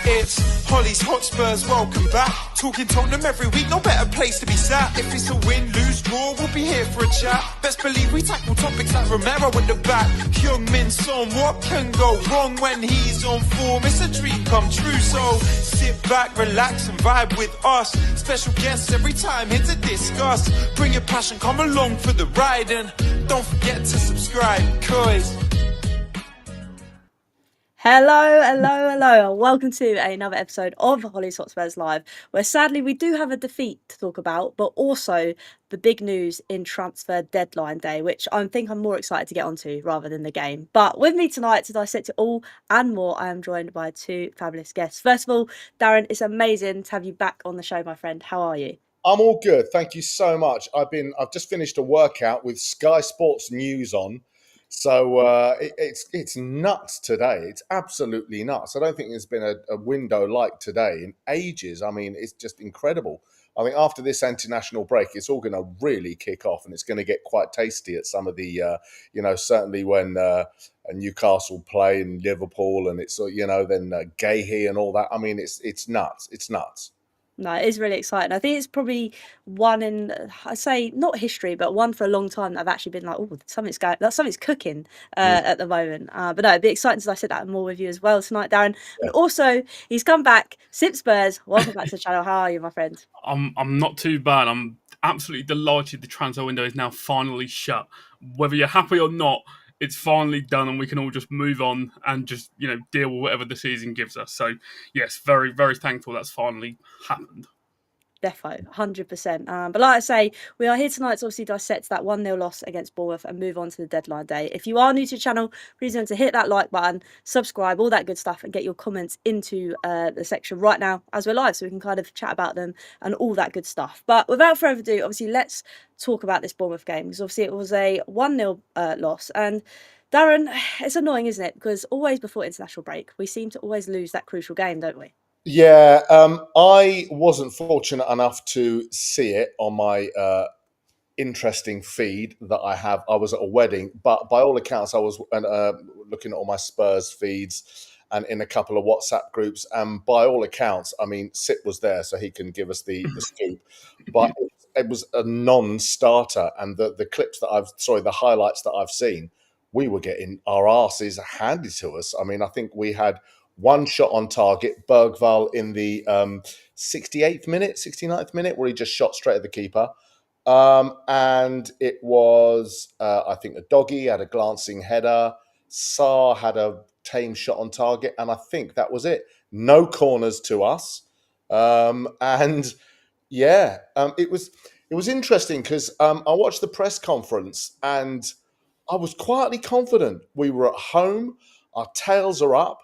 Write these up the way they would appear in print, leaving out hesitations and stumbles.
It's Hollie's Hotspurs, welcome back. Talking Tottenham every week, no better place to be sat. If it's a win, lose, draw, we'll be here for a chat. Best believe we tackle topics like Romero in the back. Heung-min Son, what can go wrong when he's on form? It's a dream come true, so sit back, relax and vibe with us. Special guests every time here to discuss. Bring your passion, come along for the ride, and don't forget to subscribe, cause... Hello, and welcome to another episode of Hollie's Hotspurs Live, where sadly we do have a defeat to talk about, but also the big news in transfer deadline day, which I think I'm more excited to get onto rather than the game. But with me tonight to dissect it all and more, I am joined by two fabulous guests. First of all, Darren, it's amazing to have you back on the show, my friend. How are you? I'm all good, thank you so much. I've just finished a workout with Sky Sports News on. So it's nuts today. It's absolutely nuts. I don't think there's been a window like today in ages. I mean, it's just incredible. I think after this international break, it's all going to really kick off, and it's going to get quite tasty at some of the, certainly when Newcastle play and Liverpool, and it's then Gahey and all that. I mean, it's nuts. It's nuts. No, it is really exciting. I think it's probably one in, I say not history, but one for a long time that I've actually been like, oh, something's cooking at the moment. But no, it'd be exciting to dissect that more with you as well tonight, Darren. Yeah. And also, he's come back. SipSpurs, welcome back to the channel. How are you, my friend? I'm not too bad. I'm absolutely delighted the transfer window is now finally shut. Whether you're happy or not, it's finally done, and we can all just move on and just, deal with whatever the season gives us. So, yes, very, very thankful that's finally happened. Defo, 100%. But like I say, we are here tonight to obviously dissect that 1-0 loss against Bournemouth and move on to the deadline day. If you are new to the channel, please remember to hit that like button, subscribe, all that good stuff, and get your comments into the section right now as we're live, so we can kind of chat about them and all that good stuff. But without further ado, obviously, let's talk about this Bournemouth game, because obviously it was a 1-0 loss. And Darren, it's annoying, isn't it? Because always before international break, we seem to always lose that crucial game, don't we? Yeah, I wasn't fortunate enough to see it on my interesting feed that I have. I was at a wedding, but by all accounts, I was looking at all my Spurs feeds and in a couple of WhatsApp groups. And by all accounts, I mean, Sip was there, so he can give us the scoop. But it was a non-starter, and the highlights that I've seen, we were getting our arses handed to us. I mean, I think we had one shot on target, Bergvall in the 69th minute, where he just shot straight at the keeper. And it was, I think, a Doggy had a glancing header. Sarr had a tame shot on target. And I think that was it. No corners to us. It was interesting because I watched the press conference and I was quietly confident. We were at home. Our tails are up.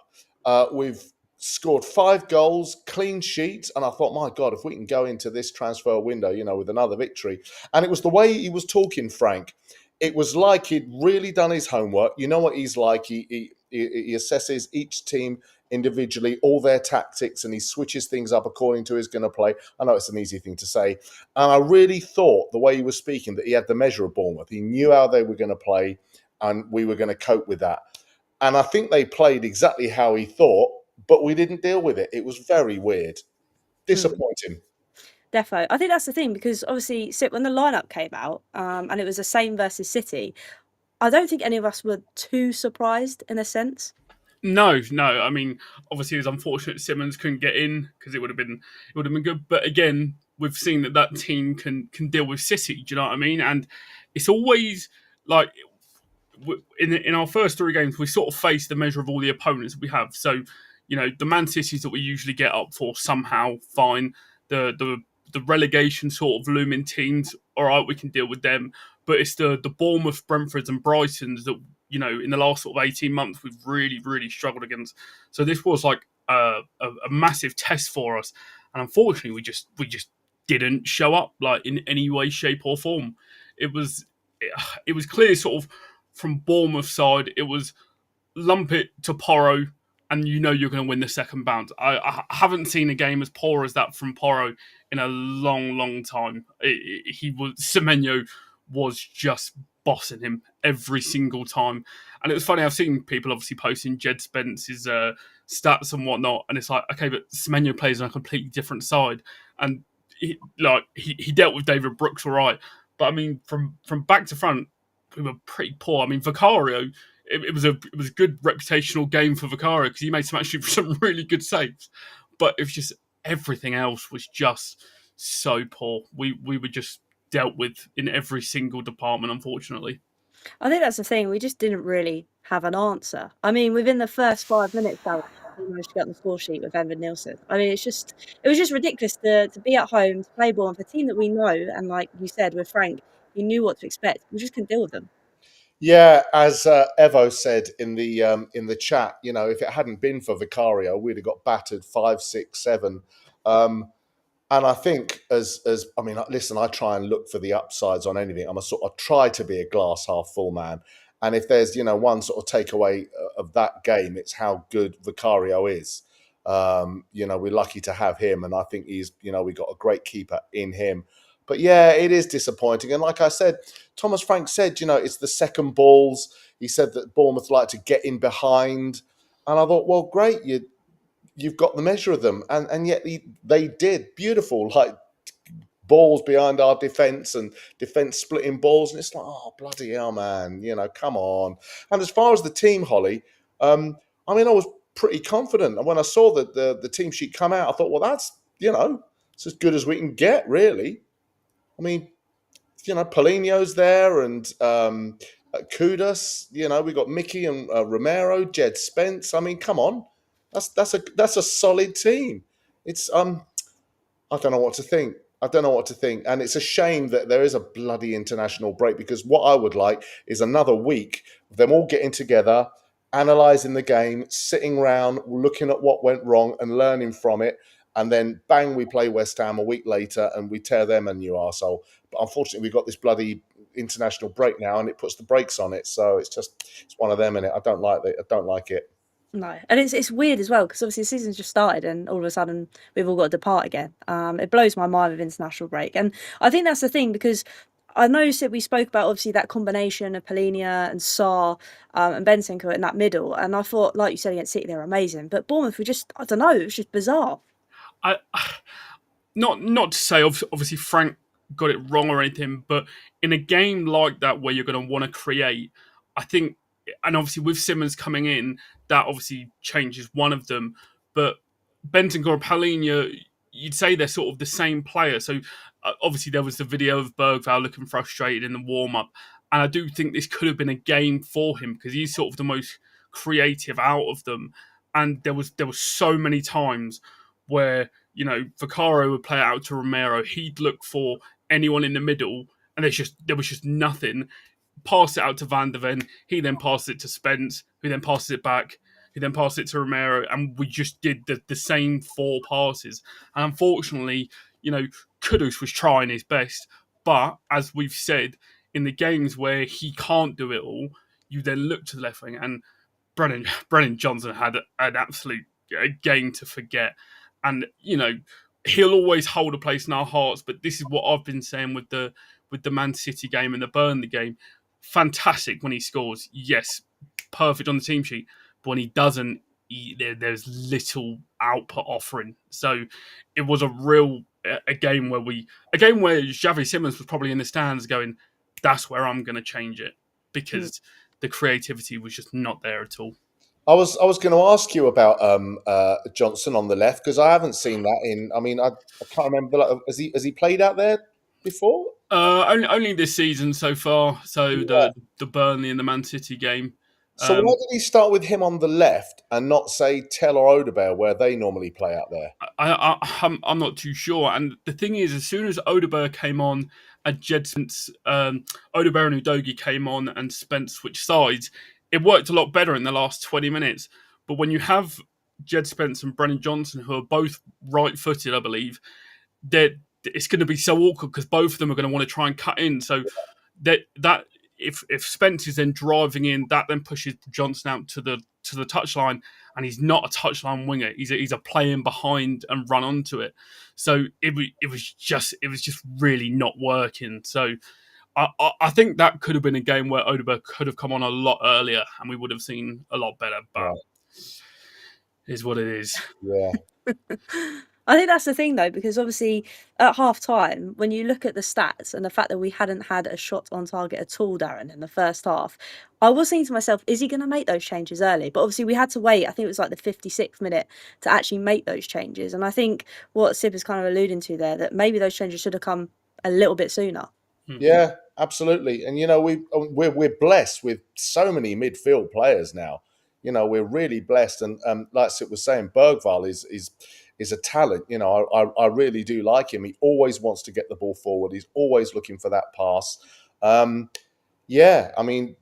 We've scored 5 goals, clean sheets, and I thought, my God, if we can go into this transfer window, with another victory. And it was the way he was talking, Frank. It was like he'd really done his homework. You know what he's like. He assesses each team individually, all their tactics, and he switches things up according to who's going to play. I know it's an easy thing to say. And I really thought, the way he was speaking, that he had the measure of Bournemouth. He knew how they were going to play, and we were going to cope with that. And I think they played exactly how he thought, but we didn't deal with it. It was very weird. Disappointing. Defo. I think that's the thing, because obviously, when the lineup came out and it was the same versus City, I don't think any of us were too surprised in a sense. No. I mean, obviously, it was unfortunate Simmons couldn't get in because it would have been good. But again, we've seen that team can deal with City. Do you know what I mean? And it's always like, in our first 3 games, we sort of faced the measure of all the opponents we have. So, the Man Cities that we usually get up for, somehow fine. The relegation sort of looming teams, all right, we can deal with them. But it's the Bournemouth, Brentfords and Brightons that, in the last sort of 18 months, we've really, really struggled against. So this was like a massive test for us. And unfortunately, we just didn't show up like in any way, shape or form. It was clear sort of, from Bournemouth side, it was lump it to Porro, and you're going to win the second bounce. I haven't seen a game as poor as that from Porro in a long, long time. Semenyo was just bossing him every single time. And it was funny, I've seen people obviously posting Jed Spence's stats and whatnot, and it's like, okay, but Semenyo plays on a completely different side, and he dealt with David Brooks all right, but I mean, from back to front, we were pretty poor. I mean, Vicario, it was a good reputational game for Vicario because he made some really good saves, but it was just everything else was just so poor. We were just dealt with in every single department, unfortunately. I think that's the thing. We just didn't really have an answer. I mean, within the first 5 minutes, Darren, we managed to get on the score sheet with Evenilsen. I mean, it was just ridiculous to be at home, to play ball, and for a team that we know, and like you said with Frank, you knew what to expect. We just couldn't deal with them. Yeah, as Evo said in the chat, if it hadn't been for Vicario, we'd have got battered 5-6-7. And I think listen, I try and look for the upsides on anything. I try to be a glass half full man. And if there's, one sort of takeaway of that game, it's how good Vicario is. We're lucky to have him. And I think we got a great keeper in him. But yeah, it is disappointing. And like I said, Thomas Frank said, it's the second balls. He said that Bournemouth like to get in behind. And I thought, well, great, you've got the measure of them, and yet they did beautiful, like balls behind our defence and defence splitting balls, and it's like, oh bloody hell, man, come on. And as far as the team, Hollie, I was pretty confident, and when I saw the team sheet come out, I thought, well, that's it's as good as we can get, really. I mean, Palhina's there, and Kudus, we got Mickey and Romero, Jed Spence. I mean, come on. That's a solid team. It's I don't know what to think. And it's a shame that there is a bloody international break, because what I would like is another week of them all getting together, analysing the game, sitting around, looking at what went wrong and learning from it, and then bang, we play West Ham a week later and we tear them a new arsehole. But unfortunately, we've got this bloody international break now, and it puts the brakes on it. So it's one of them, innit? I don't like it. No, and it's weird as well, because obviously the season's just started and all of a sudden we've all got to depart again. It blows my mind with international break, and I think that's the thing, because I know that we spoke about obviously that combination of Palhina and Sarr and Bentancur in that middle, and I thought, like you said, against City, they're amazing, but Bournemouth I don't know, it was just bizarre. Not to say obviously Frank got it wrong or anything, but in a game like that where you're going to want to create, I think, and obviously with Simmons coming in, that obviously changes one of them. But Bentancur and Palhina, you'd say they're sort of the same player. So obviously there was the video of Bergvall looking frustrated in the warm-up. And I do think this could have been a game for him, because he's sort of the most creative out of them. And there was so many times where, Vicario would play it out to Romero. He'd look for anyone in the middle, and there was just nothing. Pass it out to Van der Ven. He then passes it to Spence, who then passes it back, who then passes it to Romero, and we just did the same 4 passes. And unfortunately, Kudus was trying his best, but as we've said, in the games where he can't do it all, you then look to the left wing, and Brennan Johnson had an absolute game to forget. And he'll always hold a place in our hearts. But this is what I've been saying with the Man City game and the Burnley game. Fantastic when he scores, yes, perfect on the team sheet. But when he doesn't, there's little output offering. So it was a game where Xavi Simons was probably in the stands going, "That's where I'm going to change it," because the creativity was just not there at all. I was going to ask you about Johnson on the left, because I haven't seen that in. I mean, I can't remember. Like, has he played out there before? Only this season so far. So yeah. the Burnley and the Man City game. So why did he start with him on the left and not, say, Tell or Odegaard, where they normally play out there? I'm not too sure. And the thing is, as soon as Odegaard came on and Spence, Odegaard and Udogie came on and Spence switched sides, it worked a lot better in the last 20 minutes. But when you have Jed Spence and Brennan Johnson, who are both right-footed, I believe, it's going to be so awkward, because both of them are going to want to try and cut in. So that if Spence is then driving in, that then pushes Johnson out to the touchline, and he's not a touchline winger. He's a play in behind and run onto it. So it was just really not working. So I think that could have been a game where Odegaard could have come on a lot earlier, and we would have seen a lot better. But Is what it is. Yeah. I think that's the thing though, because obviously at half time, when you look at the stats and the fact that we hadn't had a shot on target at all, Darren, in the first half, I was thinking to myself, is he going to make those changes early? But obviously we had to wait, I think it was like the 56th minute to actually make those changes. And I think what Sib is kind of alluding to there, that maybe those changes should have come a little bit sooner. Yeah, absolutely. And we're blessed with so many midfield players now. We're really blessed. And like Sid was saying, Bergvall is a talent. I really do like him. He always wants to get the ball forward. He's always looking for that pass. Yeah, I mean,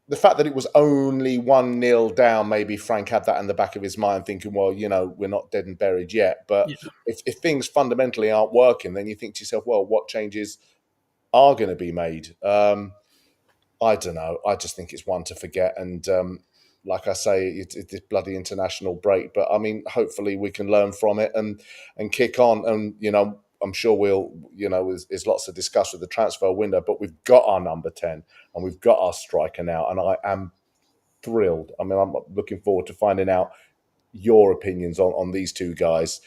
the fact that it was only 1-0 down, maybe Frank had that in the back of his mind, thinking, well, we're not dead and buried yet. But Yeah. if things fundamentally aren't working, then you think to yourself, well, what changes are going to be made? I don't know. I just think it's one to forget. And like I say, it's this bloody international break. But I mean, hopefully we can learn from it and kick on. And I'm sure we'll, there's lots to discuss with the transfer window. But we've got our number 10 and we've got our striker now, and I am thrilled. I mean, I'm looking forward to finding out your opinions on these two guys,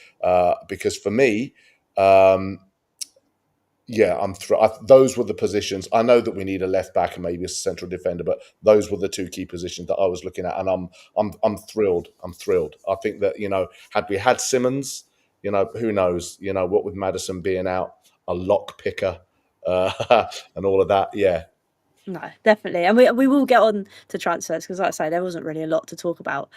because for me, yeah, those were the positions. I know that we need a left back and maybe a central defender, but those were the two key positions that I was looking at, and I'm thrilled. I'm thrilled. I think that had we had Simmons, who knows? What with Maddison being out, a lock picker, and all of that. Yeah, No, definitely. And we will get on to transfers because, like I say, there wasn't really a lot to talk about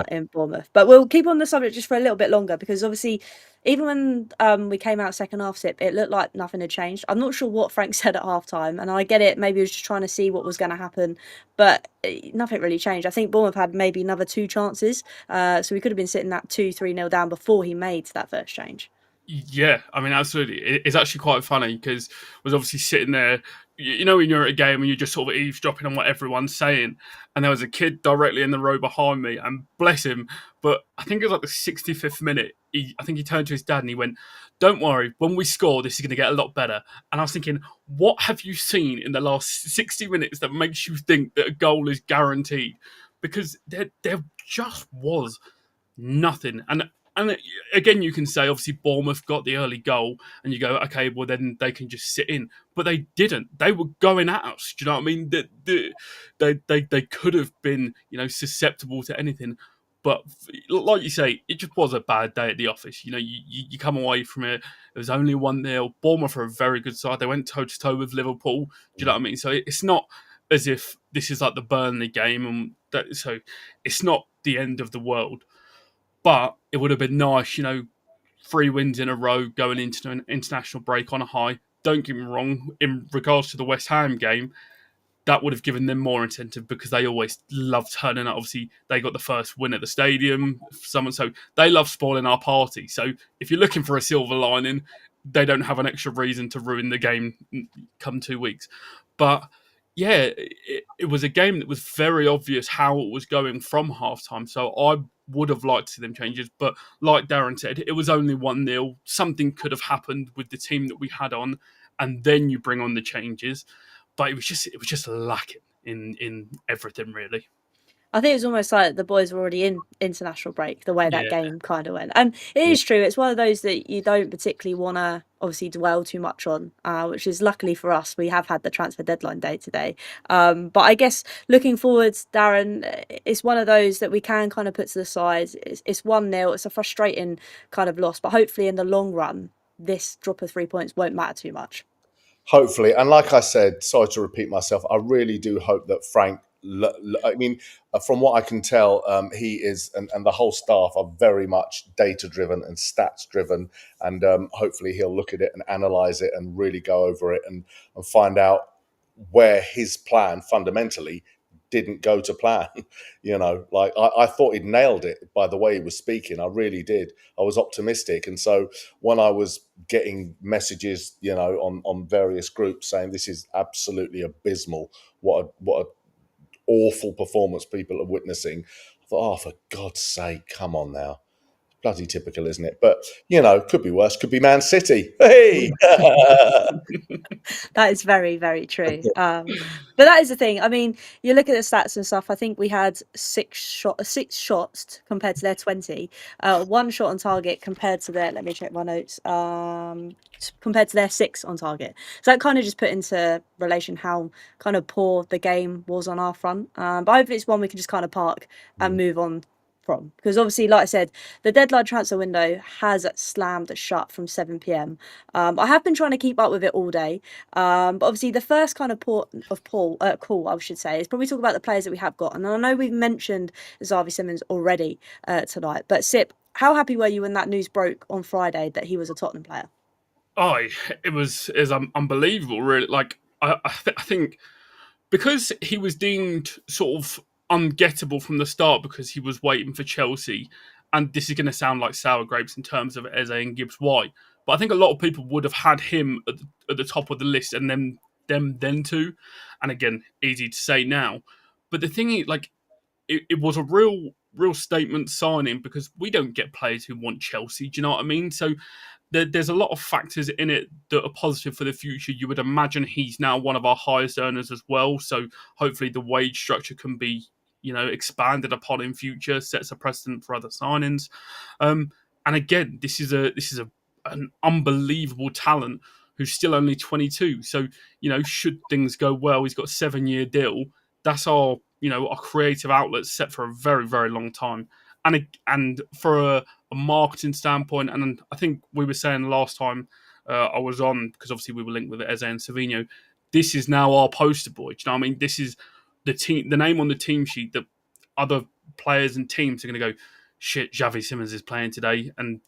in Bournemouth. But we'll keep on the subject just for a little bit longer because, obviously, even when we came out second half, Sip, it looked like nothing had changed. I'm not sure what Frank said at half time, and I get it. Maybe he was just trying to see what was going to happen, but nothing really changed. I think Bournemouth had maybe another 2 chances, so we could have been sitting that 2-3-0 down before he made that first change. Yeah, I mean, absolutely. It's actually quite funny because I was obviously sitting there, when you're at a game and you're just sort of eavesdropping on what everyone's saying. And there was a kid directly in the row behind me, and bless him. But I think it was like the 65th minute. I think he turned to his dad and he went, "Don't worry, when we score, this is going to get a lot better." And I was thinking, what have you seen in the last 60 minutes that makes you think that a goal is guaranteed? Because there just was nothing. And again, you can say obviously Bournemouth got the early goal, and you go, okay, well then they can just sit in, but they didn't. They were going at us. Do you know what I mean? They could have been susceptible to anything, but like you say, it just was a bad day at the office. You come away from it. It was only 1-0. Bournemouth are a very good side. They went toe to toe with Liverpool. Do you know what I mean? So it's not as if this is like the Burnley game, so it's not the end of the world. But it would have been nice, 3 wins in a row going into an international break on a high. Don't get me wrong, in regards to the West Ham game, that would have given them more incentive because they always love turning up. Obviously, they got the first win at the stadium. So they love spoiling our party. So if you're looking for a silver lining, they don't have an extra reason to ruin the game come 2 weeks. But yeah, it was a game that was very obvious how it was going from halftime. So I would have liked to see them changes, but like Darren said, it was only 1-0. Something could have happened with the team that we had on, and then you bring on the changes. But it was just lacking in everything, really. I think it was almost like the boys were already in international break, the way that game kind of went. And it is true, it's one of those that you don't particularly want to obviously dwell too much on, which is luckily for us, we have had the transfer deadline day today. But I guess looking forwards, Darren, it's one of those that we can kind of put to the side. It's 1-0, it's a frustrating kind of loss, but hopefully in the long run, this drop of 3 points won't matter too much. Hopefully. And like I said, sorry to repeat myself, I really do hope that Frank, I mean, from what I can tell, he is, and the whole staff are very much data driven and stats driven. And hopefully he'll look at it and analyze it and really go over it and find out where his plan fundamentally didn't go to plan. I thought he'd nailed it by the way he was speaking. I really did. I was optimistic. And so when I was getting messages, on various groups saying this is absolutely abysmal, what a awful performance people are witnessing, I thought, oh, for God's sake, come on now. bloody typical, isn't it? But, could be worse. Could be Man City. Hey! That is very, very true. But that is the thing. I mean, you look at the stats and stuff. I think we had six shots compared to their 20. One shot on target compared to their. Let me check my notes. Compared to their 6 on target. So that kind of just put into relation how kind of poor the game was on our front. But hopefully it's one we can just kind of park and move on from, because obviously, like I said, the deadline transfer window has slammed shut from 7 p.m. I have been trying to keep up with it all day, but obviously the first kind of call I should say is probably talk about the players that we have got. And I know we've mentioned Xavi Simons already tonight, but Sip, how happy were you when that news broke on Friday that he was a Tottenham player? Oh, it was unbelievable, really. Like I think because he was deemed sort of ungettable from the start because he was waiting for Chelsea, and this is going to sound like sour grapes in terms of Eze and Gibbs White, but I think a lot of people would have had him at the top of the list and then too. And again, easy to say now, but the thing is, like, it was a real statement signing because we don't get players who want Chelsea. Do you know what I mean? So there's a lot of factors in it that are positive for the future. You would imagine he's now one of our highest earners as well. So hopefully the wage structure can be, expanded upon in future, sets a precedent for other signings. And again, this is an unbelievable talent who's still only 22. So, should things go well, he's got a 7-year deal. That's our creative outlet set for a very, very long time. And for a marketing standpoint, and I think we were saying last time I was on, because obviously we were linked with Eze and Savinho, this is now our poster boy. Do you know what I mean? This is the name on the team sheet that other players and teams are going to go, shit, Xavi Simons is playing today, and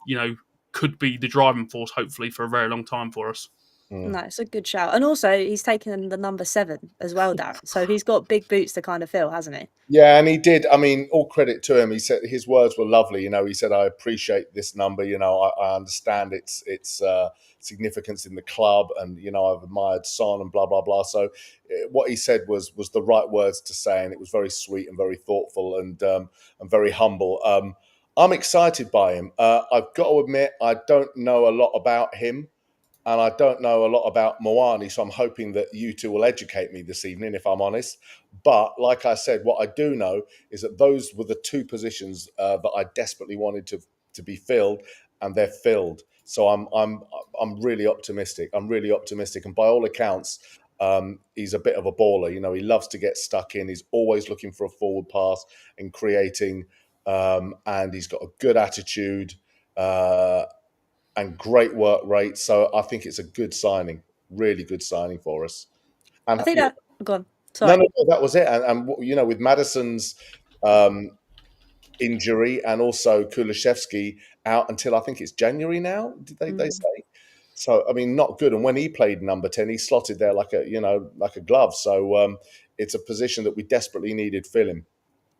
could be the driving force hopefully for a very long time for us. No, it's a good shout. And also, he's taken the number 7 as well, Darren. So he's got big boots to kind of fill, hasn't he? Yeah, and he did. I mean, all credit to him. He said his words were lovely. He said, "I appreciate this number. I understand its significance in the club, and I've admired Son and blah blah blah." So, what he said was the right words to say, and it was very sweet and very thoughtful and very humble. I'm excited by him. I've got to admit, I don't know a lot about him. And I don't know a lot about Muani, so I'm hoping that you two will educate me this evening, if I'm honest. But like I said, what I do know is that those were the 2 positions that I desperately wanted to be filled, and they're filled. So I'm really optimistic. I'm really optimistic, and by all accounts, he's a bit of a baller. He loves to get stuck in. He's always looking for a forward pass and creating, and he's got a good attitude. And great work rate. So I think it's a good signing, really good signing for us. And I think that. Go on. Sorry. No, that was it. And with Maddison's injury and also Kulishevsky out until I think it's January now, did they say? So I mean, not good. And when he played number 10, he slotted there like a glove. So it's a position that we desperately needed filling.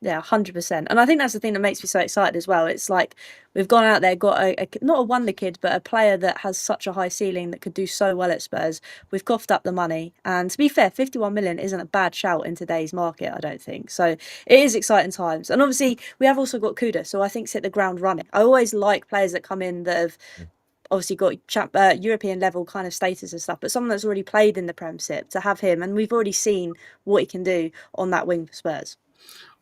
Yeah, 100%. And I think that's the thing that makes me so excited as well. It's like we've gone out there, got not a wonder kid, but a player that has such a high ceiling that could do so well at Spurs. We've coughed up the money. And to be fair, 51 million isn't a bad shout in today's market, I don't think. So it is exciting times. And obviously, we have also got Kudus, so I think hit the ground running. I always like players that come in that have obviously got European level kind of status and stuff, but someone that's already played in the Premiership, to have him, and we've already seen what he can do on that wing for Spurs.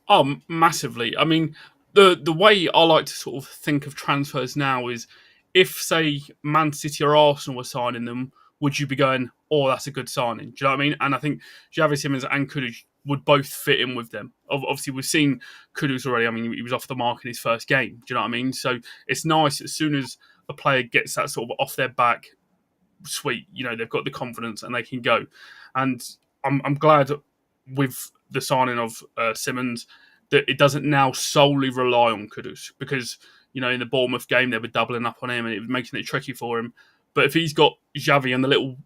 Oh, massively. I mean, the way I like to sort of think of transfers now is if, say, Man City or Arsenal were signing them, would you be going, oh, that's a good signing? Do you know what I mean? And I think Xavi Simons and Kudus would both fit in with them. Obviously, we've seen Kudus already. I mean, he was off the mark in his first game. Do you know what I mean? So it's nice as soon as a player gets that sort of off their back, sweet, they've got the confidence and they can go. And I'm glad with the signing of Simons that it doesn't now solely rely on Kudus, because in the Bournemouth game they were doubling up on him and it was making it tricky for him. But if he's got Xavi and the little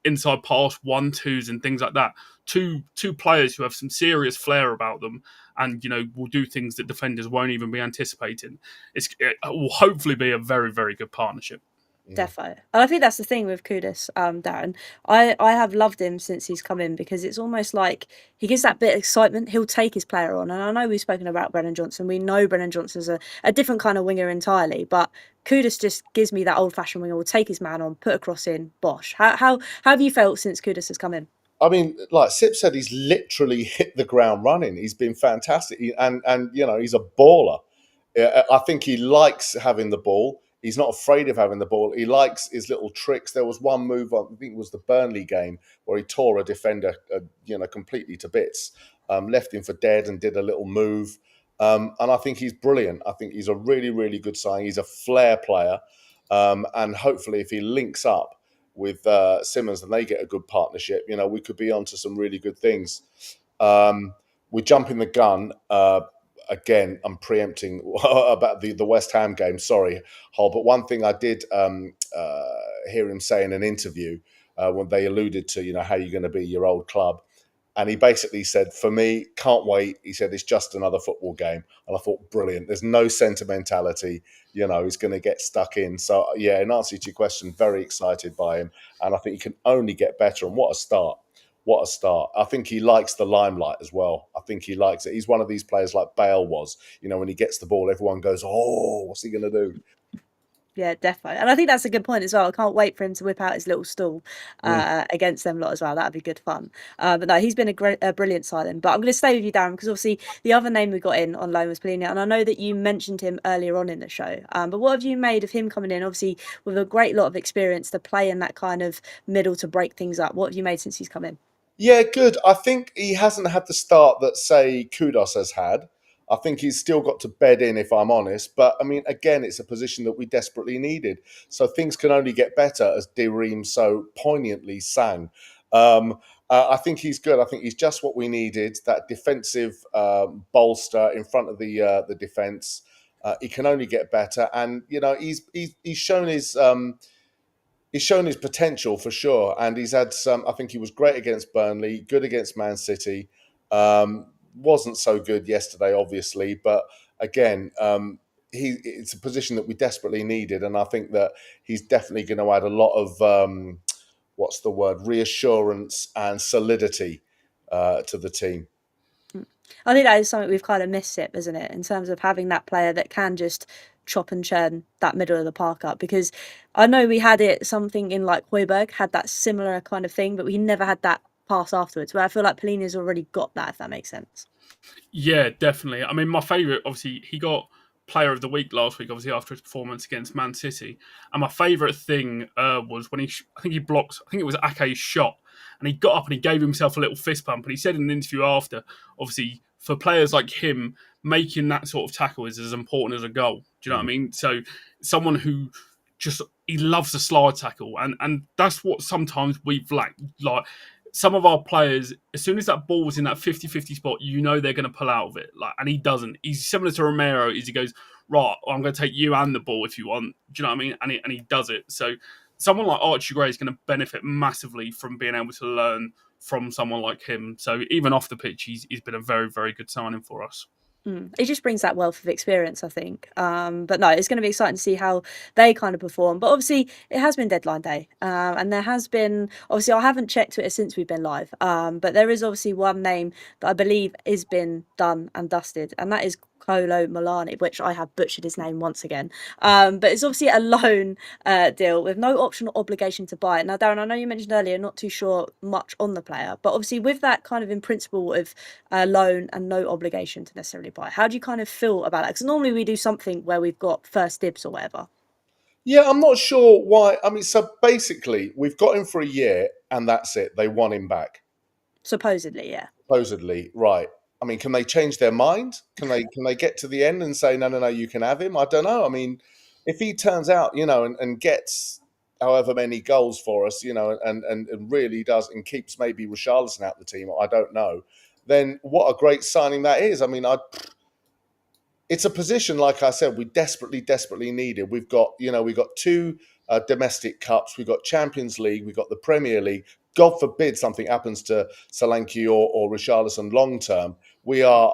inside pass 1-2s and things like that, two players who have some serious flair about them and will do things that defenders won't even be anticipating, it will hopefully be a very, very good partnership. Defo. And I think that's the thing with Kudus, Darren. I have loved him since he's come in because it's almost like he gives that bit of excitement. He'll take his player on. And I know we've spoken about Brennan Johnson. We know Brennan Johnson's a different kind of winger entirely. But Kudus just gives me that old-fashioned winger. Will take his man on, put a cross in, bosh. How have you felt since Kudus has come in? I mean, like Sip said, he's literally hit the ground running. He's been fantastic. And he's a baller. I think he likes having the ball. He's not afraid of having the ball. He likes his little tricks. There was one move, I think it was the Burnley game, where he tore a defender, completely to bits, left him for dead and did a little move. And I think he's brilliant. I think he's a really, really good signing. He's a flair player. And hopefully if he links up with Simmons and they get a good partnership, we could be onto some really good things. We're jumping the gun. Again, I'm preempting about the West Ham game. Sorry, Hull. But one thing I did hear him say in an interview when they alluded to, how you're going to be your old club. And he basically said, for me, can't wait. He said, it's just another football game. And I thought, brilliant. There's no sentimentality. He's going to get stuck in. So, yeah, in answer to your question, very excited by him. And I think he can only get better. And what a start. What a start. I think he likes the limelight as well. I think he likes it. He's one of these players like Bale was. When he gets the ball, everyone goes, oh, what's he going to do? Yeah, definitely. And I think that's a good point as well. I can't wait for him to whip out his little stool against them lot as well. That'd be good fun. But no, he's been a brilliant signing. But I'm going to stay with you, Darren, because obviously the other name we got in on loan was Palhina. And I know that you mentioned him earlier on in the show. But what have you made of him coming in, obviously, with a great lot of experience to play in that kind of middle to break things up? What have you made since he's come in? Yeah, good. I think he hasn't had the start that, say, Kudus has had. I think he's still got to bed in, if I'm honest. But, I mean, again, it's a position that we desperately needed. So things can only get better, as Dereem so poignantly sang. I think he's good. I think he's just what we needed, that defensive bolster in front of the defence. He can only get better. And, he's shown his... He's shown his potential for sure, and he's had some. I think he was great against Burnley, good against Man City. Wasn't so good yesterday, obviously, but again, it's a position that we desperately needed, and I think that he's definitely going to add a lot of reassurance and solidity to the team. I think that is something we've kind of missed, Sip, isn't it? In terms of having that player that can just chop and churn that middle of the park up. Because I know we had something in like Højbjerg had that similar kind of thing, but we never had that pass afterwards. Where I feel like Palhina's already got that, if that makes sense. Yeah, definitely. I mean, my favourite, obviously, he got Player of the Week last week, obviously after his performance against Man City. And my favourite thing was when I think it was Ake's shot, and he got up and he gave himself a little fist pump. And he said in an interview after, obviously, for players like him, making that sort of tackle is as important as a goal. Do you know what I mean? So someone who he loves the slide tackle, and that's what sometimes we've lacked. Like, some of our players, as soon as that ball was in that 50-50 spot, they're going to pull out of it. And he doesn't. He's similar to Romero. He goes, right, I'm going to take you and the ball if you want. Do you know what I mean? And he does it. So someone like Archie Gray is going to benefit massively from being able to learn from someone like him. So even off the pitch, he's been a very, very good signing for us. It just brings that wealth of experience, I think. But no, it's going to be exciting to see how they kind of perform. But obviously, it has been deadline day. And there has been, obviously, I haven't checked Twitter since we've been live. But there is obviously one name that I believe has been done and dusted. And that is Kolo Muani, which I have butchered his name once again. But it's obviously a loan deal with no option or obligation to buy it. Now, Darren, I know you mentioned earlier, not too sure much on the player, but obviously with that kind of in principle of loan and no obligation to necessarily buy, how do you kind of feel about that? Because normally we do something where we've got first dibs or whatever. Yeah, I'm not sure why. I mean, so basically, we've got him for a year, and that's it. They want him back. Supposedly, yeah. Supposedly, right. I mean, can they change their mind? Can they get to the end and say, no, you can have him? I don't know. I mean, if he turns out, and gets however many goals for us, and really does and keeps maybe Richarlison out the team, I don't know, then what a great signing that is. I mean, it's a position, like I said, we desperately, desperately needed. We've got two domestic cups. We've got Champions League. We've got the Premier League. God forbid something happens to Solanke or Richarlison long term. We are,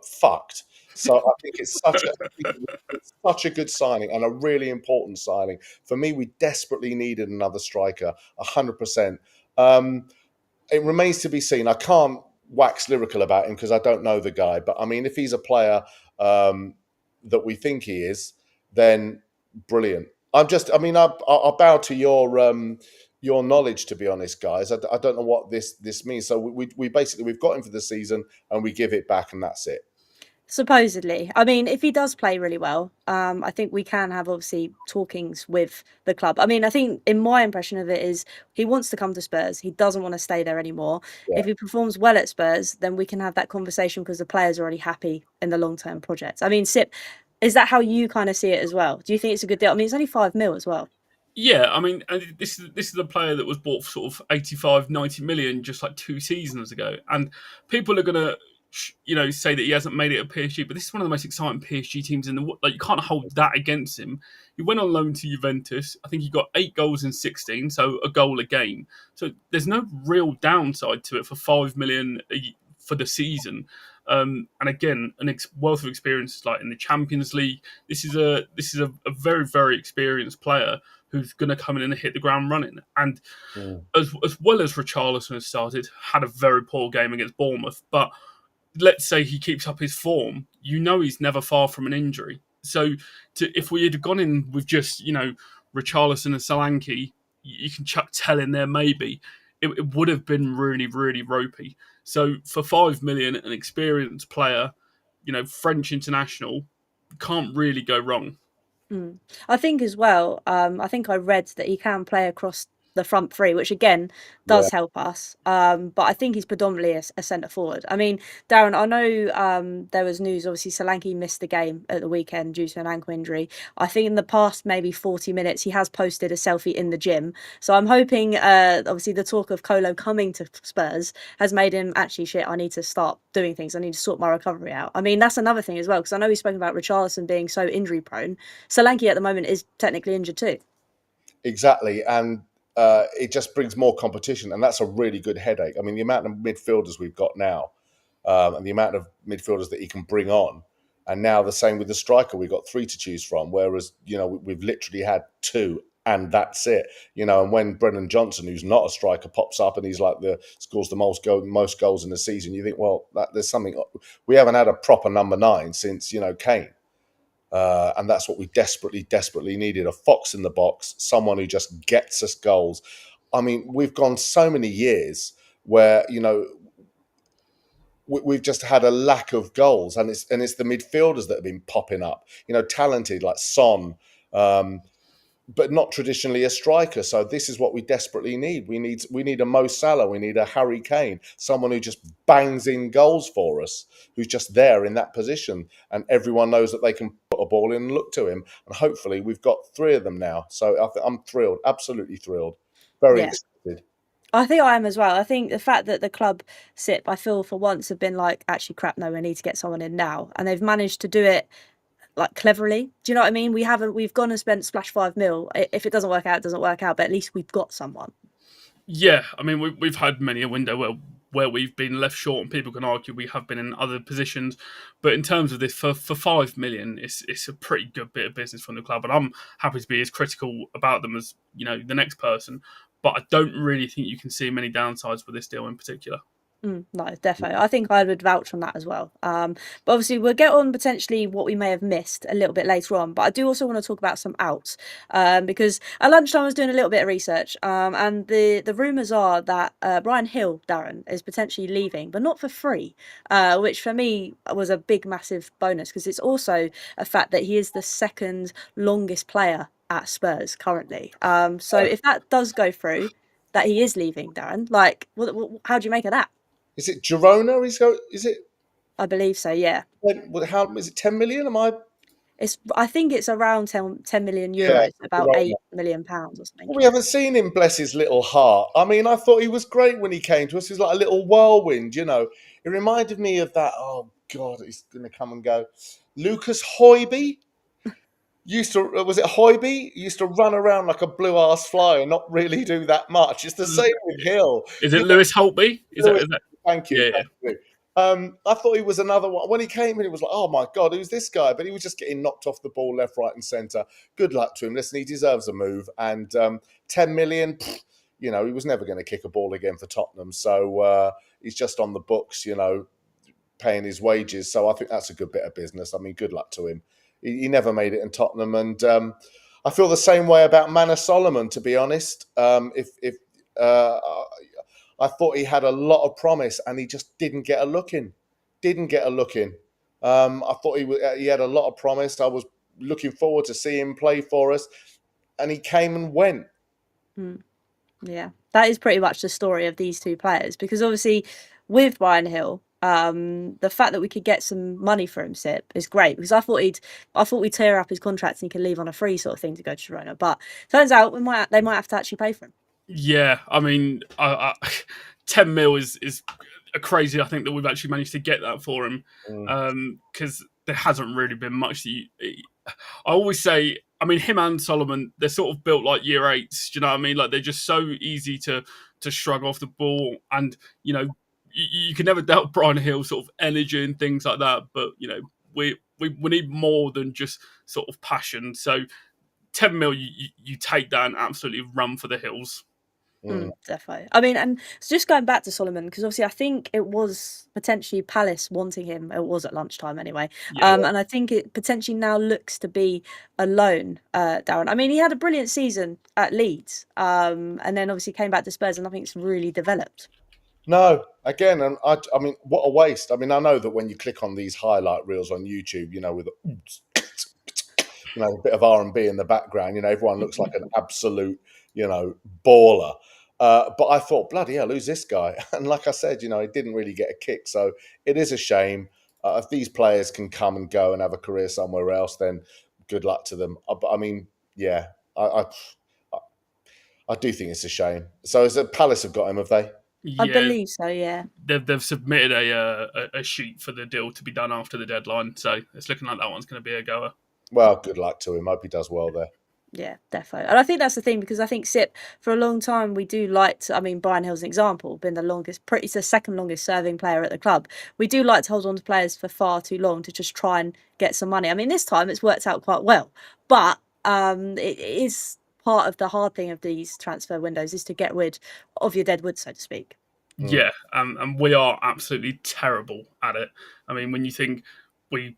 fucked. So I think it's such a good signing and a really important signing. For me, we desperately needed another striker, 100%. It remains to be seen. I can't wax lyrical about him because I don't know the guy. But I mean, if he's a player that we think he is, then brilliant. I'll bow to your knowledge, to be honest, guys. I don't know what this means. So we basically, we've got him for the season and we give it back and that's it. Supposedly. I mean, if he does play really well, I think we can have obviously talkings with the club. I mean, I think in my impression of it is he wants to come to Spurs. He doesn't want to stay there anymore. Yeah. If he performs well at Spurs, then we can have that conversation because the player's already happy in the long-term project. I mean, Sip, is that how you kind of see it as well? Do you think it's a good deal? I mean, it's only 5 mil as well. Yeah, I mean, and this is a player that was bought for sort of 85, 90 million just like 2 seasons ago. And people are going to, say that he hasn't made it at PSG, but this is one of the most exciting PSG teams in the world. Like, you can't hold that against him. He went on loan to Juventus. I think he got 8 goals in 16, so a goal a game. So there's no real downside to it for 5 million for the season. And again, wealth of experience like in the Champions League. This is a very, very experienced player who's going to come in and hit the ground running. And as well as Richarlison has started, had a very poor game against Bournemouth, but let's say he keeps up his form, he's never far from an injury. So if we had gone in with just, Richarlison and Solanke, you can chuck Tell in there maybe, it would have been really, really ropey. So for 5 million, an experienced player, French international, can't really go wrong. I think as well, I think I read that he can play across the front three, which again does help us. But I think he's predominantly a centre forward. I mean, Darren, I know there was news, obviously Solanke missed the game at the weekend due to an ankle injury. I think in the past maybe 40 minutes he has posted a selfie in the gym. So I'm hoping, obviously the talk of Kolo coming to Spurs has made him actually, shit, I need to start doing things. I need to sort my recovery out. I mean, that's another thing as well, because I know we've spoken about Richarlison being so injury prone. Solanke at the moment is technically injured too. Exactly. And it just brings more competition, and that's a really good headache. I mean, the amount of midfielders we've got now, and the amount of midfielders that he can bring on, and now the same with the striker. We've got 3 to choose from, whereas we've literally had 2, and that's it. And when Brennan Johnson, who's not a striker, pops up and he's like scores the most goals in the season, you think, well, there's something. We haven't had a proper number 9 since Kane. And that's what we desperately needed, a fox in the box, someone who just gets us goals. I mean, we've gone so many years where, we've just had a lack of goals, and it's the midfielders that have been popping up, talented like Son, but not traditionally a striker. So this is what we desperately need. We need a Mo Salah. We need a Harry Kane, someone who just bangs in goals for us, who's just there in that position, and everyone knows that they can put a ball in and look to him. And hopefully we've got 3 of them now. So I'm thrilled, absolutely thrilled, very excited. I think I am as well. I think the fact that the club, SIP, I feel for once have been like, actually, crap, no, we need to get someone in now. And they've managed to do it like cleverly. Do you know what I mean? We've gone and spent splash 5 mil. If it doesn't work out, it doesn't work out, but at least we've got someone. Yeah, I mean, we've had many a window where we've been left short, and people can argue we have been in other positions. But in terms of this, for 5 million, it's a pretty good bit of business from the club, and I'm happy to be as critical about them as the next person. But I don't really think you can see many downsides with this deal in particular. No, definitely. I think I would vouch on that as well. But obviously, we'll get on potentially what we may have missed a little bit later on. But I do also want to talk about some outs, because at lunchtime I was doing a little bit of research, and the rumours are that Brian Hill, Darren, is potentially leaving, but not for free, which for me was a big, massive bonus, because it's also a fact that he is the second longest player at Spurs currently. So if that does go through, that he is leaving, Darren, like, how do you make of that? Is it Girona? Is it? I believe so, yeah. How is it? 10 million? I think it's around 10 million euros, Yeah, about Girona. £8 million or something. Well, we haven't seen him, bless his little heart. I mean, I thought he was great when he came to us. He was like a little whirlwind, It reminded me of that. Oh God, he's going to come and go. Lucas Højbjerg was it Højbjerg? Used to run around like a blue ass fly and not really do that much. It's the same with Hill. Is it Lewis Holtby? Thank you. Yeah. Thank you. I thought he was another one. When he came in, it was like, oh my God, who's this guy? But he was just getting knocked off the ball left, right, and centre. Good luck to him. Listen, he deserves a move. And 10 million, he was never going to kick a ball again for Tottenham. So he's just on the books, paying his wages. So I think that's a good bit of business. I mean, good luck to him. He never made it in Tottenham. And I feel the same way about Manor Solomon, to be honest. I thought he had a lot of promise, and he just didn't get a look in. I thought he had a lot of promise. I was looking forward to see him play for us, and he came and went. Yeah, that is pretty much the story of these two players, because obviously with Brian Hill, the fact that we could get some money for him, Sip, is great, because I thought we'd tear up his contract and he could leave on a free sort of thing to go to Girona, but turns out they might have to actually pay for him. Yeah, I mean, 10 mil is a crazy. I think that we've actually managed to get that for him, because there hasn't really been much. I always say, I mean, him and Solomon, they're sort of built like year eights. Do you know what I mean? Like, they're just so easy to shrug off the ball, and you can never doubt Brian Hill's sort of energy and things like that. But we need more than just sort of passion. So 10 mil, you take that and absolutely run for the hills. Definitely. I mean, and so just going back to Solomon, because obviously I think it was potentially Palace wanting him. It was at lunchtime anyway. Yeah. And I think it potentially now looks to be a loan, Darren. I mean, he had a brilliant season at Leeds, and then obviously came back to Spurs, and I think it's really developed. No, again, and I mean, what a waste. I mean, I know that when you click on these highlight reels on YouTube, with a bit of R&B in the background, everyone looks like an absolute, baller. But I thought, bloody hell, who's this guy? And like I said, he didn't really get a kick. So it is a shame. If these players can come and go and have a career somewhere else, then good luck to them. But I mean, yeah, I do think it's a shame. So is it Palace have got him, have they? Yeah, I believe so, yeah. They've submitted a sheet for the deal to be done after the deadline. So it's looking like that one's going to be a goer. Well, good luck to him. Hope he does well there. Yeah, definitely. And I think that's the thing, because I think Sip, for a long time, we do like to, I mean, Brian Hill's an example, been he's the second longest serving player at the club. We do like to hold on to players for far too long to just try and get some money. I mean, this time it's worked out quite well, but it is part of the hard thing of these transfer windows is to get rid of your dead wood, so to speak. Yeah, and we are absolutely terrible at it. I mean, when you think we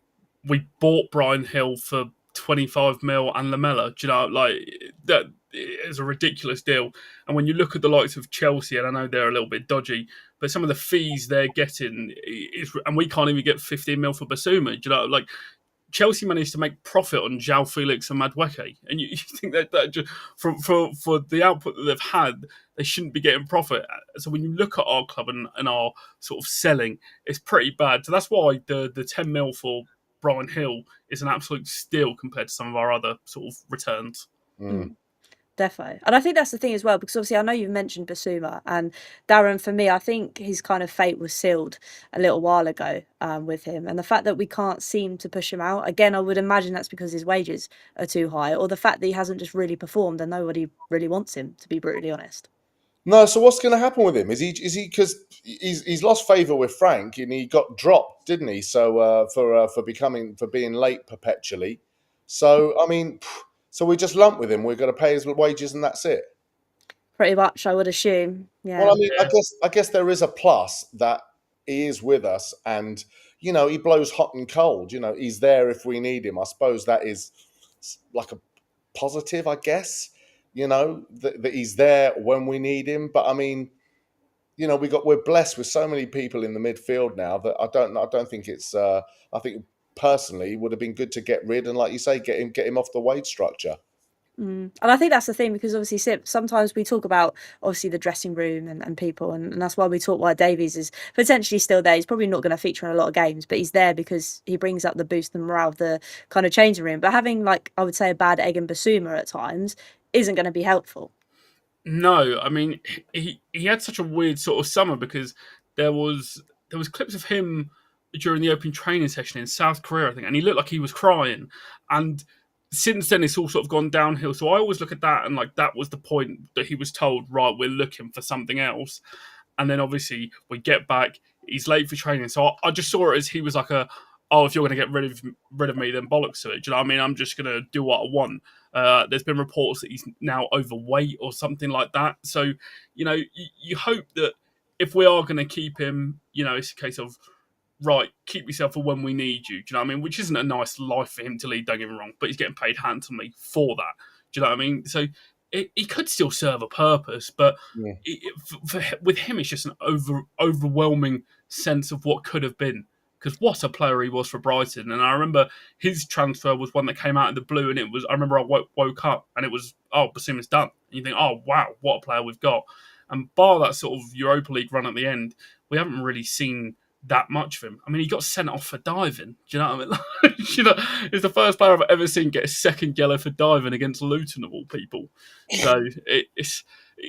bought Brian Hill for 25 mil and Lamella, do you know, like, that is a ridiculous deal. And when you look at the likes of Chelsea, and I know they're a little bit dodgy, but some of the fees they're getting and we can't even get 15 mil for Basuma. Do you know, like, Chelsea managed to make profit on João Felix and Madueke, and you think that just for the output that they've had, they shouldn't be getting profit. So when you look at our club and our sort of selling, it's pretty bad. So that's why the 10 mil for Brian Hill is an absolute steal compared to some of our other sort of returns. Defo. And I think that's the thing as well, because obviously I know you've mentioned Basuma, and Darren, for me, I think his kind of fate was sealed a little while ago with him. And the fact that we can't seem to push him out, again, I would imagine that's because his wages are too high, or the fact that he hasn't just really performed and nobody really wants him, to be brutally honest. No, so what's going to happen with him? Is he because he's lost favour with Frank and he got dropped, didn't he? So for being late perpetually. So I mean, so we just lump with him. We're going to pay his wages and that's it. Pretty much, I would assume. Yeah. Well, I mean, I guess there is a plus that he is with us, and he blows hot and cold. He's there if we need him. I suppose that is like a positive, I guess. That he's there when we need him. But I mean, we're blessed with so many people in the midfield now that I don't think it's. I think personally, it would have been good to get rid and, like you say, get him off the wage structure. And I think that's the thing, because obviously sometimes we talk about obviously the dressing room and people, and that's why we talk why Davies is potentially still there. He's probably not going to feature in a lot of games, but he's there because he brings up the boost and morale of the kind of changing room. But having, like, I would say, a bad egg in Basuma at times isn't going to be helpful. No, I mean, he had such a weird sort of summer, because there was clips of him during the open training session in South Korea, I think, and he looked like he was crying. And since then, it's all sort of gone downhill. So I always look at that and, like, that was the point that he was told, right, we're looking for something else. And then obviously we get back, he's late for training. So I just saw it as he was like if you're going to get rid of me, then bollocks to it. Do you know what I mean? I'm just going to do what I want. There's been reports that he's now overweight or something like that. So, you hope that if we are going to keep him, it's a case of, right, keep yourself for when we need you. Do you know what I mean? Which isn't a nice life for him to lead, don't get me wrong, but he's getting paid handsomely for that. Do you know what I mean? So he could still serve a purpose, but with him, it's just an overwhelming sense of what could have been. Because what a player he was for Brighton. And I remember his transfer was one that came out of the blue, and I remember I woke up and it was, Basuma's done. And you think, oh, wow, what a player we've got. And bar that sort of Europa League run at the end, we haven't really seen that much of him. I mean, he got sent off for diving. Do you know what I mean? He's the first player I've ever seen get a second yellow for diving against Luton, of all people. So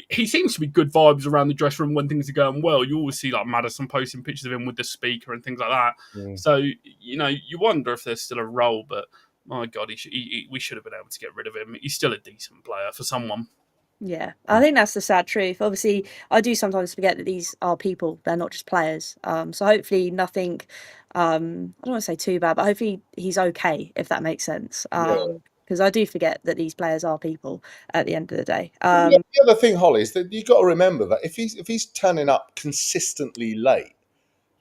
he seems to be good vibes around the dressing room when things are going well. You always see like Maddison posting pictures of him with the speaker and things like that. So, you wonder if there's still a role, but my God, we should have been able to get rid of him. He's still a decent player for someone. Yeah, I think that's the sad truth. Obviously, I do sometimes forget that these are people; they're not just players. So hopefully, nothing. I don't want to say too bad, but hopefully he's okay, if that makes sense. Because I do forget that these players are people at the end of the day. The other thing, Hollie, is that you've got to remember that if he's turning up consistently late,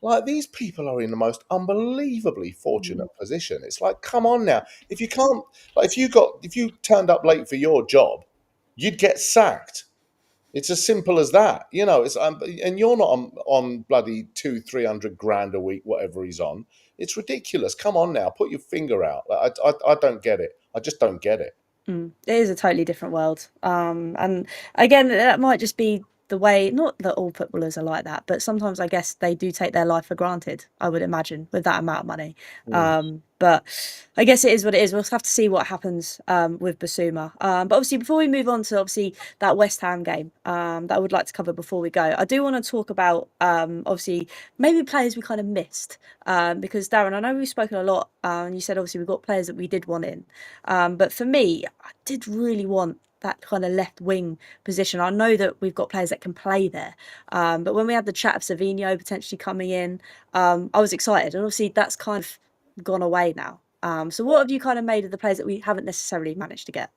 like these people are in the most unbelievably fortunate position. It's like, come on now, if you can't, like if you turned up late for your job, you'd get sacked. It's as simple as that, It's and you're not on bloody 200-300 grand a week, whatever he's on. It's ridiculous. Come on now, put your finger out. Like, I don't get it. I just don't get it. It is a totally different world. And again, that might just be the way, not that all footballers are like that, but sometimes I guess they do take their life for granted, I would imagine, with that amount of money. But I guess it is what it is. We'll have to see what happens with Basuma. But obviously, before we move on to that West Ham game that I would like to cover before we go, I do want to talk about obviously maybe players we kind of missed. Because Darren, I know we've spoken a lot, and you said obviously we've got players that we did want in. But for me, I did really want that kind of left wing position. I know that we've got players that can play there, but when we had the chat of Savinho potentially coming in, I was excited, and obviously that's kind of gone away now. So what have you kind of made of the players that we haven't necessarily managed to get?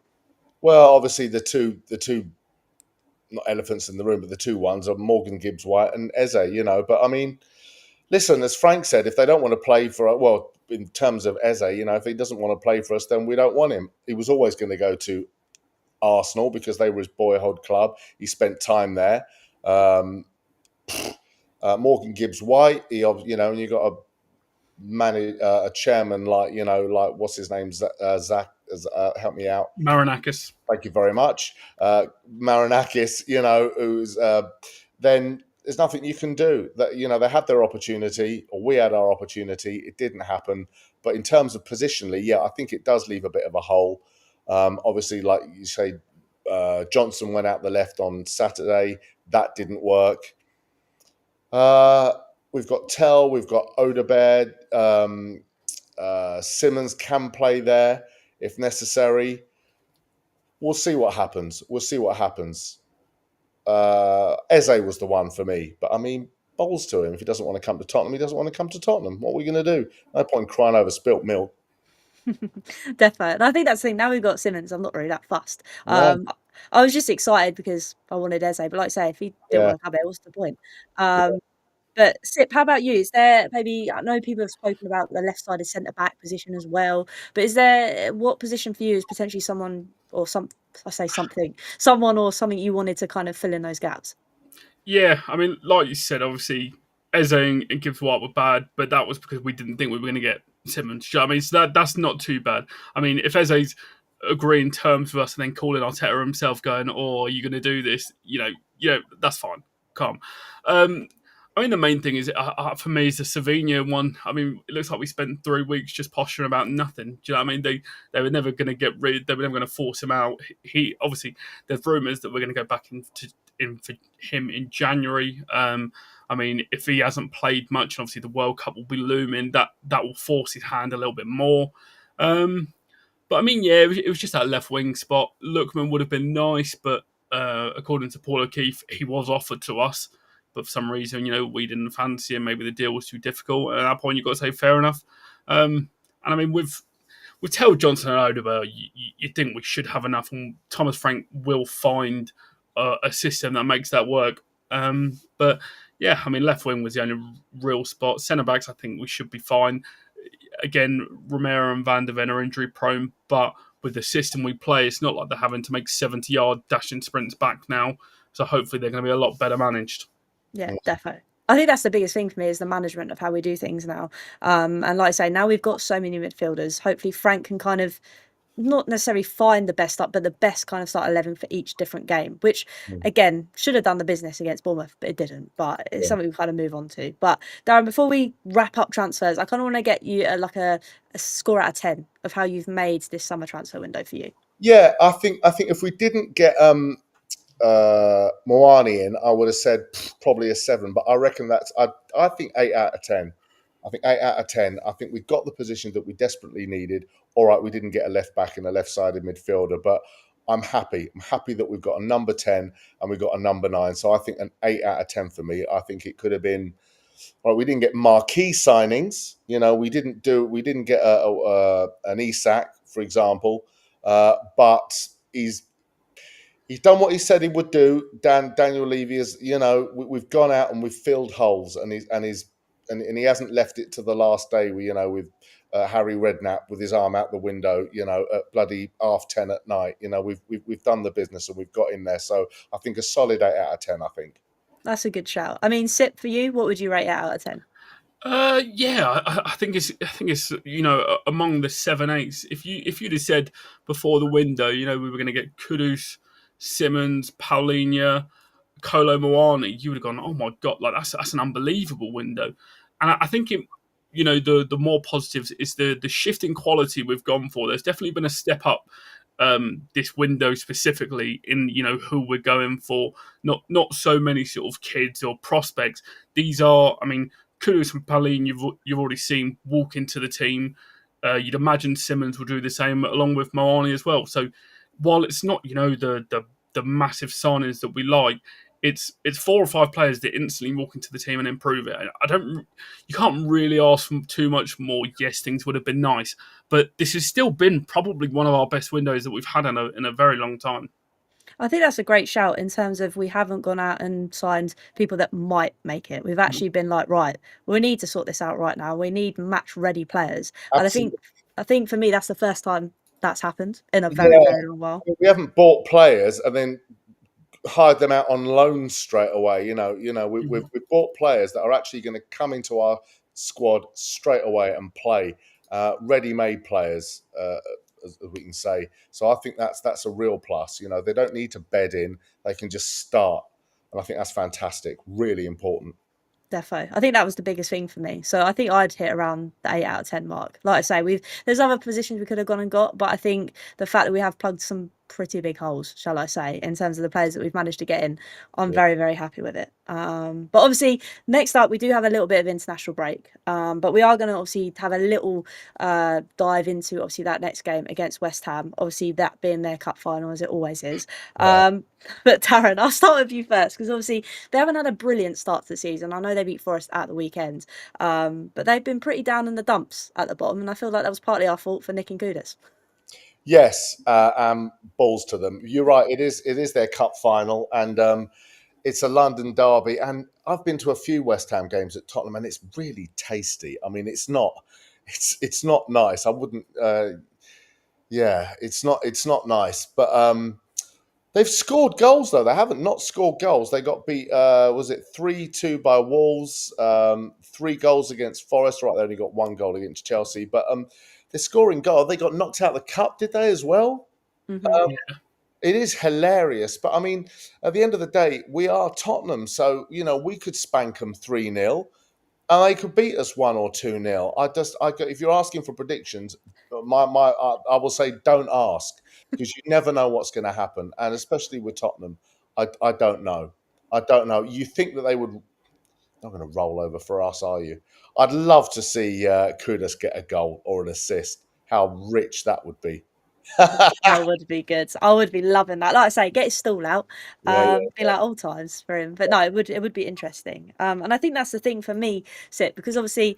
Well, obviously the two not elephants in the room, but the two ones are Morgan Gibbs-White and Eze. But I mean, listen, as Frank said, if they don't want to play for, well, in terms of Eze, if he doesn't want to play for us, then we don't want him. He was always going to go to Arsenal because they were his boyhood club. He spent time there. Morgan Gibbs-White, and you got a chairman like what's his name, Zach. Help me out. Marinakis. Thank you very much, Marinakis. Who's then there's nothing you can do. That they had their opportunity, or we had our opportunity. It didn't happen. But in terms of positionally, I think it does leave a bit of a hole. Obviously, like you say, Johnson went out the left on Saturday. That didn't work. We've got Tell, we've got Odegaard. Simmons can play there if necessary. We'll see what happens. Eze was the one for me. But I mean, balls to him. If he doesn't want to come to Tottenham, he doesn't want to come to Tottenham. What are we going to do? No point in crying over spilt milk. Definitely. And I think that's the thing. Now we've got Simmons, I'm not really that fussed. Yeah. I was just excited because I wanted Eze, but like I say, if he didn't want to have it, what's the point? But Sip, how about you? Is there maybe, I know people have spoken about the left-sided centre-back position as well, but is there, what position for you is potentially someone or someone or something you wanted to kind of fill in those gaps? Yeah, I mean, like you said, obviously Eze and Gibbs-White were bad, but that was because we didn't think we were going to get Simmons. You know what I mean, so that's not too bad. I mean, if Eze's agreeing terms with us and then calling Arteta himself, going, "Oh, are you going to do this?" That's fine. Calm. I mean, the main thing is for me is the Savinho one. I mean, it looks like we spent 3 weeks just posturing about nothing. Do you know what I mean? They were never going to get rid. They were never going to force him out. He obviously, there's rumours that we're going to go back in for him in January. I mean, if he hasn't played much, obviously the World Cup will be looming. That will force his hand a little bit more. But I mean, yeah, it was just that left wing spot. Lookman would have been nice, but according to Paul O'Keefe, he was offered to us. but for some reason, we didn't fancy him. Maybe the deal was too difficult. And at that point, you've got to say fair enough. And I mean, with Tel Johnson and Odegaard, you think we should have enough, and Thomas Frank will find a system that makes that work. But yeah, I mean, left wing was the only real spot. Centre backs, I think we should be fine. Again, Romero and Van der Ven are injury prone, but with the system we play, it's not like they're having to make 70-yard dashing sprints back now. So hopefully they're going to be a lot better managed. Yeah, definitely. I think that's the biggest thing for me is the management of how we do things now. And like I say, now we've got so many midfielders. Hopefully Frank can kind of not necessarily find the best up, but the best kind of start 11 for each different game, which again should have done the business against Bournemouth, but it didn't. But it's something we kind of move on to. But Darren, before we wrap up transfers, I kind of want to get you a score out of 10 of how you've made this summer transfer window for you. Yeah, I think if we didn't get Muani in, I would have said probably a 7. But I reckon I think 8 out of 10. I think 8 out of 10. I think we got the position that we desperately needed. All right, we didn't get a left back and a left-sided midfielder, but I'm happy. I'm happy that we've got a number 10 and we've got a number 9. So I think an 8 out of 10 for me. I think it could have been. Well, we didn't get marquee signings. We didn't get an Isak, for example, but he's done what he said he would do. Daniel Levy is, we've gone out and we've filled holes, and he hasn't left it to the last day. With Harry Redknapp with his arm out the window, at bloody 10:30 at night. We've done the business and we've got in there. So I think a solid 8 out of 10. I think that's a good shout. I mean, Sip, for you, what would you rate it out of 10? Yeah, I think it's among the 7-8s. If you'd have said before the window, we were going to get Kudus, Simmons, Palhina, Kolo Muani, you would have gone, oh my god, like that's an unbelievable window. And I think the more positives is the shift in quality we've gone for. There's definitely been a step up this window specifically in who we're going for. Not so many sort of kids or prospects. These are, I mean, Kudus with Palhina, you've already seen walk into the team. You'd imagine Simmons will do the same along with Muani as well. So while it's not the massive signings that we like, it's 4 or 5 players that instantly walk into the team and improve it. You can't really ask for too much more. Yes, things would have been nice, but this has still been probably one of our best windows that we've had in a very long time. I think that's a great shout in terms of we haven't gone out and signed people that might make it. We've actually been like, right, we need to sort this out right now. We need match-ready players. Absolutely. And I think for me, that's the first time that's happened in a very, very long while. We haven't bought players and then hired them out on loan straight away. We've bought players that are actually going to come into our squad straight away and play, ready-made players, as we can say. So I think that's a real plus. They don't need to bed in; they can just start, and I think that's fantastic. Really important. Defo. I think that was the biggest thing for me. So I think I'd hit around the 8 out of 10 mark. Like I say, there's other positions we could have gone and got, but I think the fact that we have plugged some pretty big holes, shall I say, in terms of the players that we've managed to get in, I'm very, very happy with it. But obviously, next up, we do have a little bit of international break. But we are going to obviously have a little dive into obviously that next game against West Ham. Obviously, that being their cup final, as it always is. But Darren, I'll start with you first, because obviously they haven't had a brilliant start to the season. I know they beat Forest at the weekend, but they've been pretty down in the dumps at the bottom, and I feel like that was partly our fault for nicking Kudus. Yes, balls to them. You're right. It is their cup final, and it's a London derby. And I've been to a few West Ham games at Tottenham, and it's really tasty. I mean, it's not nice. I wouldn't. It's not nice. But they've scored goals though. They haven't not scored goals. They got beat. Was it 3-2 by Wolves? 3 goals against Forest. Right, they only got 1 goal against Chelsea, but they're scoring goal. They got knocked out of the cup, did they, as well? Mm-hmm. It is hilarious. But, I mean, at the end of the day, we are Tottenham. So, we could spank them 3-0 and they could beat us 1 or 2-0. If you're asking for predictions, I will say don't ask, because you never know what's going to happen. And especially with Tottenham, I don't know. I don't know. You think that they would... Not going to roll over for us, are you? I'd love to see Kudus get a goal or an assist. How rich that would be. That would be good. I would be loving that. Like I say, get his stall out. Yeah, Be like old times for him. But no, it would be interesting. And I think that's the thing for me, Sip, because obviously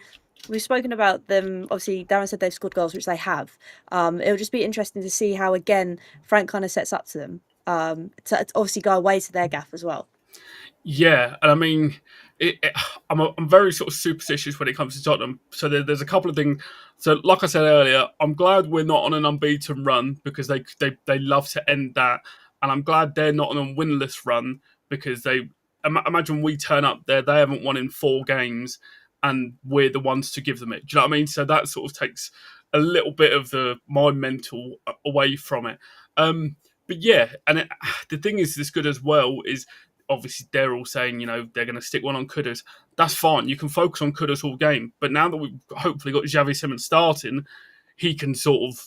we've spoken about them. Obviously, Darren said they've scored goals, which they have. It'll just be interesting to see how again Frank kind of sets up to them. To obviously go away to their gaff as well. Yeah, and I mean, I'm very sort of superstitious when it comes to Tottenham. So there's a couple of things. So, like I said earlier, I'm glad we're not on an unbeaten run because they love to end that, and I'm glad they're not on a winless run because they imagine we turn up there, they haven't won in 4 games, and we're the ones to give them it. Do you know what I mean? So that sort of takes a little bit of my mental away from it. But yeah, and the thing is, this good as well is obviously they're all saying, they're going to stick one on Kudus. That's fine. You can focus on Kudus all game. But now that we've hopefully got Xavi Simons starting, he can sort of,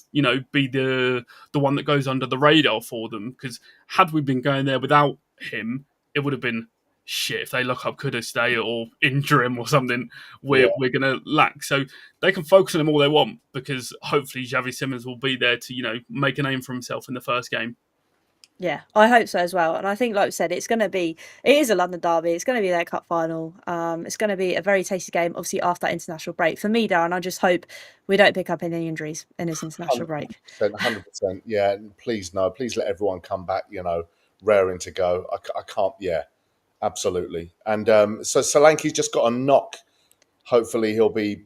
be the one that goes under the radar for them. Because had we been going there without him, it would have been shit. If they look up Kudus today or injure him or something, we're going to lack. So they can focus on him all they want because hopefully Xavi Simons will be there to, make a name for himself in the first game. Yeah, I hope so as well. And I think, like I said, it is a London derby. It's going to be their cup final. It's going to be a very tasty game, obviously, after that international break. For me, Darren, I just hope we don't pick up any injuries in this international break. 100%. Yeah, please, no. Please let everyone come back, raring to go. I can't, yeah, absolutely. And so Solanke's just got a knock. Hopefully he'll be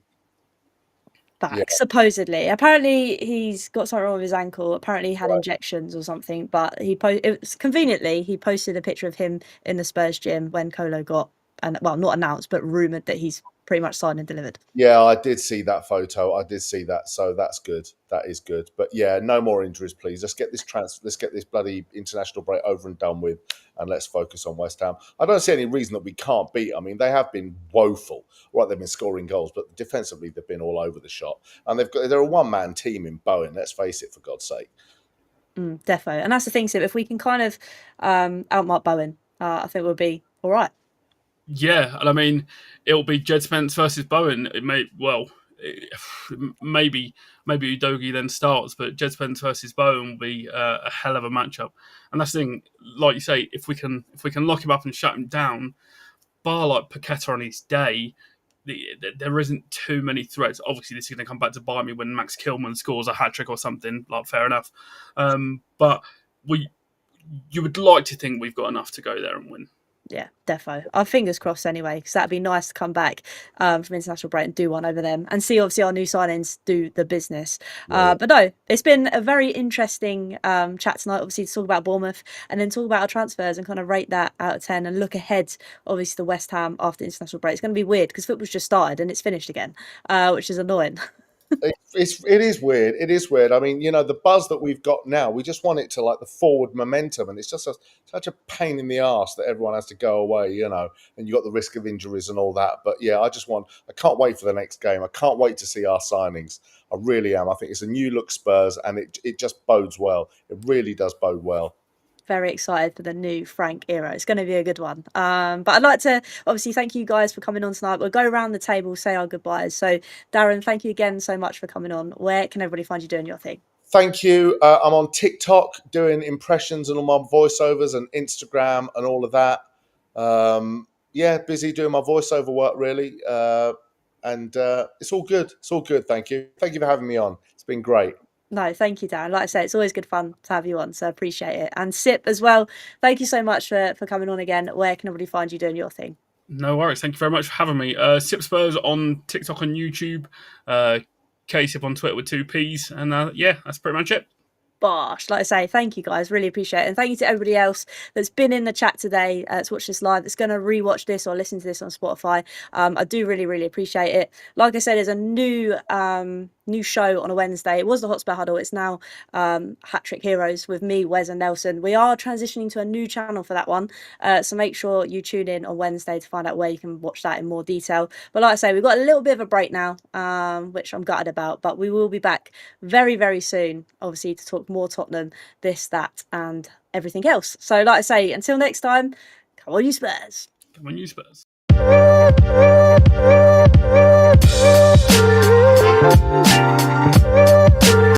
back, supposedly. Apparently, he's got something wrong with his ankle. Apparently, he had injections or something. But conveniently, he posted a picture of him in the Spurs gym when Kolo got, not announced, but rumoured that he's pretty much signed and delivered. Yeah, I did see that photo. I did see that. So that's good. That is good. But yeah, no more injuries, please. Let's get this bloody international break over and done with, and let's focus on West Ham. I don't see any reason that we can't beat. I mean, they have been woeful. Right, they've been scoring goals, but defensively they've been all over the shop. And they're a one-man team in Bowen. Let's face it, for God's sake. Defo. And that's the thing, Sim. If we can kind of outmark Bowen, I think we'll be all right. Yeah, and I mean, it'll be Jed Spence versus Bowen. Maybe Udogie then starts, but Jed Spence versus Bowen will be a hell of a matchup. And that's the thing, like you say, if we can lock him up and shut him down, bar like Paqueta on his day, there isn't too many threats. Obviously, this is going to come back to bite me when Max Kilman scores a hat trick or something. Like, fair enough, but you would like to think we've got enough to go there and win. Yeah, defo. Our fingers crossed anyway, because that'd be nice to come back from international break and do one over them and see obviously our new signings do the business. But no, it's been a very interesting chat tonight, obviously, to talk about Bournemouth and then talk about our transfers and kind of rate that out of 10 and look ahead, obviously, to West Ham after international break. It's going to be weird because football's just started and it's finished again, which is annoying. It is weird. It is weird. I mean, the buzz that we've got now, we just want it to like the forward momentum, and it's just such a pain in the arse that everyone has to go away, and you got the risk of injuries and all that. But yeah, I can't wait for the next game. I can't wait to see our signings. I really am. I think it's a new look Spurs, and it just bodes well. It really does bode well. Very excited for the new Frank era. It's going to be a good one. But I'd like to obviously thank you guys for coming on tonight. We'll go around the table, say our goodbyes. So Darren, thank you again so much for coming on. Where can everybody find you doing your thing? Thank you. I'm on TikTok doing impressions and all my voiceovers, and Instagram and all of that. Busy doing my voiceover work really. And it's all good. It's all good. Thank you. Thank you for having me on. It's been great. No, thank you, Darren. Like I say, it's always good fun to have you on, so I appreciate it. And Sip as well, thank you so much for coming on again. Where can everybody find you doing your thing? No worries. Thank you very much for having me. SipSpurs on TikTok and YouTube. KSip on Twitter with 2 Ps. And that's pretty much it. Bosh. Like I say, thank you guys, really appreciate it, and thank you to everybody else that's been in the chat today, that's watched this live, that's going to rewatch this or listen to this on Spotify. I do really appreciate it. Like I said, there's a new show on a Wednesday. It was the Hotspur Huddle. It's now Hat Trick Heroes with me, Wes and Nelson. We are transitioning to a new channel for that one, so make sure you tune in on Wednesday to find out where you can watch that in more detail. But like I say, we've got a little bit of a break now, which I'm gutted about, but we will be back very soon, obviously, to talk more Tottenham, this, that, and everything else. So like I say, until next time, come on you Spurs. Come on you Spurs.